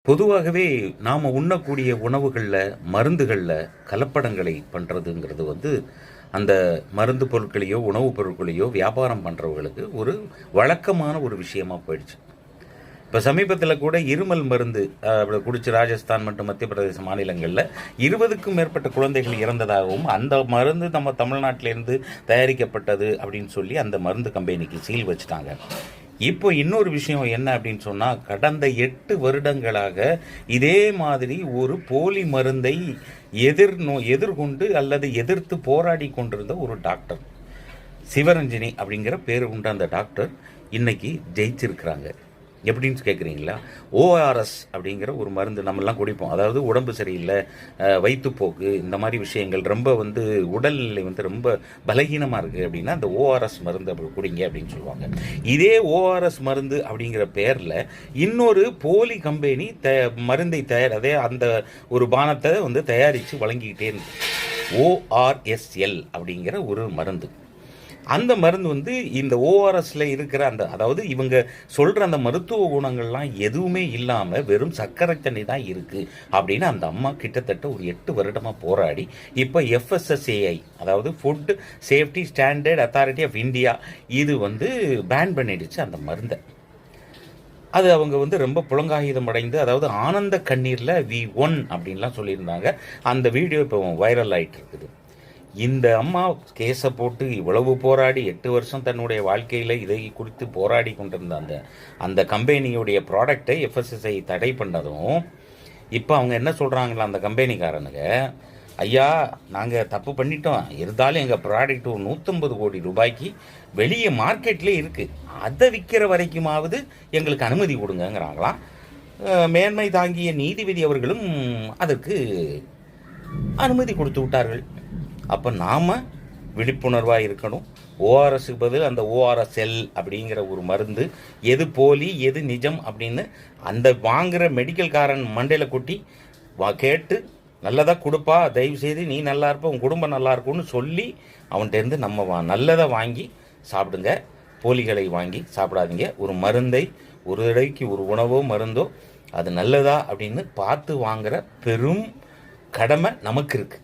பொதுவாகவே நாம் உண்ணக்கூடிய உணவுகளில் மருந்துகளில் கலப்படங்களை பண்ணுறதுங்கிறது அந்த மருந்து பொருட்களையோ உணவுப் பொருட்களையோ வியாபாரம் பண்ணுறவங்களுக்கு ஒரு வழக்கமான ஒரு விஷயமாக போயிடுச்சு. இப்போ சமீபத்தில் கூட இருமல் மருந்து குடிச்சு ராஜஸ்தான் மற்றும் மத்திய பிரதேச மாநிலங்களில் 20க்கும் மேற்பட்ட குழந்தைகள் இறந்ததாகவும் அந்த மருந்து நம்ம தமிழ்நாட்டிலேருந்து தயாரிக்கப்பட்டது அப்படின்னு சொல்லி அந்த மருந்து கம்பெனிக்கு சீல் வச்சுட்டாங்க. இப்போ இன்னொரு விஷயம் என்ன அப்படின்னு சொன்னால், கடந்த 8 வருடங்களாக இதே மாதிரி ஒரு போலி மருந்தை எதிர்கொண்டு அல்லது எதிர்த்து போராடி கொண்டிருந்த ஒரு டாக்டர், சிவரஞ்சனி அப்படிங்கிற பேர் உண்ட அந்த டாக்டர் இன்னைக்கு ஜெயிச்சிருக்கிறாங்க. எப்படின்னு கேட்குறீங்களா? ஓஆர்எஸ் அப்படிங்கிற ஒரு மருந்து நம்மெல்லாம் குடிப்போம். அதாவது உடம்பு சரியில்லை, வயிற்றுப்போக்கு, இந்த மாதிரி விஷயங்கள் ரொம்ப உடல்நிலை ரொம்ப பலகீனமாக இருக்குது அப்படின்னா அந்த ஓஆர்எஸ் மருந்து அப்படி குடிங்க அப்படின்னு சொல்லுவாங்க. இதே ஓஆர்எஸ் மருந்து அப்படிங்கிற பேரில் இன்னொரு போலி கம்பெனி மருந்தை அதே அந்த ஒரு பானத்தை தயாரித்து வழங்கிக்கிட்டே இருந்து ஓஆர்எஸ்எல் அப்படிங்கிற ஒரு மருந்து. அந்த மருந்து இந்த ஓஆர்எஸ்ல இருக்கிற அதாவது இவங்க சொல்ற அந்த மருத்துவ குணங்கள்லாம் எதுவுமே இல்லாமல் வெறும் சர்க்கரை தண்ணி தான் இருக்கு அப்படின்னு அந்த அம்மா கிட்டத்தட்ட ஒரு 8 வருடமா போராடி இப்போ FSSAI, அதாவது food safety standard authority of India, இது பேன் பண்ணிடுச்சு அந்த மருந்தை. அது அவங்க ரொம்ப புலங்காயுதம் அடைந்து, அதாவது ஆனந்த கண்ணீரில் V1 அப்படின்லாம் சொல்லியிருந்தாங்க. அந்த வீடியோ இப்போ வைரல் ஆகிட்டு இருக்குது. இந்த அம்மா கேஸை போட்டு இவ்வளவு போராடி 8 வருஷம் தன்னுடைய வாழ்க்கையில் இதை குறித்து போராடி கொண்டிருந்த அந்த கம்பெனியுடைய ப்ராடக்டை FSSAI தடை பண்ணதும் இப்போ அவங்க என்ன சொல்கிறாங்களா அந்த கம்பெனிக்காரனுங்க, ஐயா நாங்கள் தப்பு பண்ணிட்டோம், இருந்தாலும் எங்கள் ப்ராடக்ட் 150 கோடி ரூபாய்க்கு வெளியே மார்க்கெட்லேயே இருக்குது, அதை விற்கிற வரைக்குமாவது எங்களுக்கு அனுமதி கொடுங்கங்கிறாங்களாம். மேன்மை தாங்கிய நீதிபதி அவர்களும் அதற்கு அனுமதி கொடுத்து விட்டார்கள். அப்போ நாம் விழிப்புணர்வாக இருக்கணும். ஓஆர்எஸ்க்கு பதில் அந்த ORSL அப்படிங்கிற ஒரு மருந்து எது போலி எது நிஜம் அப்படின்னு அந்த வாங்குகிற மெடிக்கல்காரன் மண்டையில் கொட்டி கேட்டு நல்லதாக கொடுப்பா, தயவுசெய்து நீ நல்லா இருப்ப, உன் குடும்பம் நல்லா இருக்கும்னு சொல்லி அவன்கிட்டேருந்து நம்ம நல்லதை வாங்கி சாப்பிடுங்க, போலிகளை வாங்கி சாப்பிடாதீங்க. ஒரு மருந்தை ஒரு தடவைக்கு ஒரு உணவோ மருந்தோ அது நல்லதா அப்படின்னு பார்த்து வாங்குகிற பெரும் கடமை நமக்கு இருக்குது.